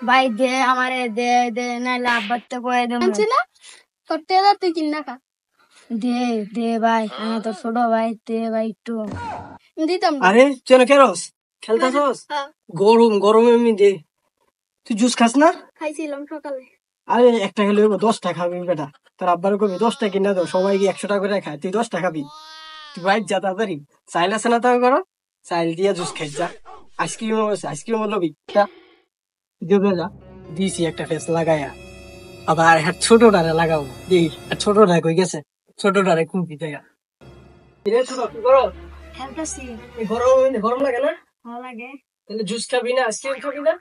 ভাই দে আমারে দে দে নাইলে আব্বাতে কয়ে দেব আনছি না তোর টেলা তুই কিনা খা দে দে ভাই আমি তো ছোট ভাই দে ভাই একটু দিতাম আরে চল কেরস খেলতাছস গরম গরমে আমি দে তুই জুস খাস না খাইছিলাম সকালে আরে একটা খেলে 10টা খাবি বেটা তোর আব্বার কবি 10টা কিনা দাও সবাই 100 টাকা করে খায় তুই 10টা খাবি তুই ভাই যা তাড়াতাড়ি চাইল আছে না তাও করো চাইল দিয়া জুস খাই যা আইসক্রিম আছে আইসক্রিম লবি দেবে যা দিছি একটা ফেস লাগাইয়া আবার হ্যাঁ ছোটটারে লাগাও দেখি ছোটটা কই গেছে ছোটটারে কুমকি জায়গা ছোট কি করো খেলতেছি গরম লাগে না ভালো লাগে তাহলে জুস খাবি না আইসক্রিম খাবি না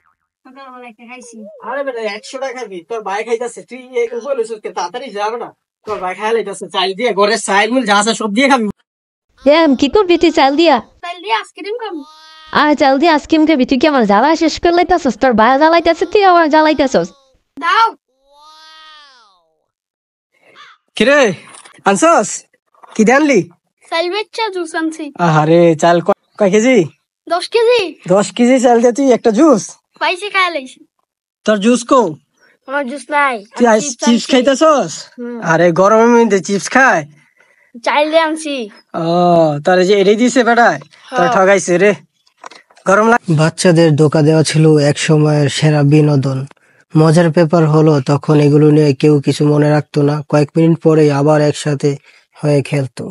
সকালবেলা একটা খাইছি আরে বেটা 100 টাকা খাবি তোর ভাই খাইতেছে তুই বলিস তাড়াতাড়ি যাবে না তোর ভাই খাই লাইতেছে চাল দিয়ে ঘরের চাইল মুল যা আছে সব দিয়ে খাবি কি করবি তুই চাল দিয়া তাই দিয়ে আইসক্রিম খাবো চাল দিয়ে আইসক্রিম খাবি তুই কি আমার জ্বালা শেষ করে লাইতাছস তোর ভাই জ্বালাইতেছে তুই আমার জ্বালাইতেছস দাও কিরে আনসাস কি জানলি চাল বেচা জুস আনছি আরে চাল কয় কেজি 10 কেজি 10 কেজি চাল দিয়ে তুই একটা জুস পাইছি খাই লাইছি তোর জুস কো আমার জুস নাই তুই চিপস খাইতেছস আরে গরমের মধ্যে চিপস খায় চাইল দিয়ে আনছি ও তার যে এড়ে দিছে বেটায় তোর ঠগাইছে রে গরম বাচ্চাদের ধোঁকা দেওয়া ছিল এক সময়ের সেরা বিনোদন মজার ব্যাপার হলো তখন এগুলো নিয়ে কেউ কিছু মনে রাখতো না কয়েক মিনিট পরেই আবার একসাথে হয়ে খেলতো।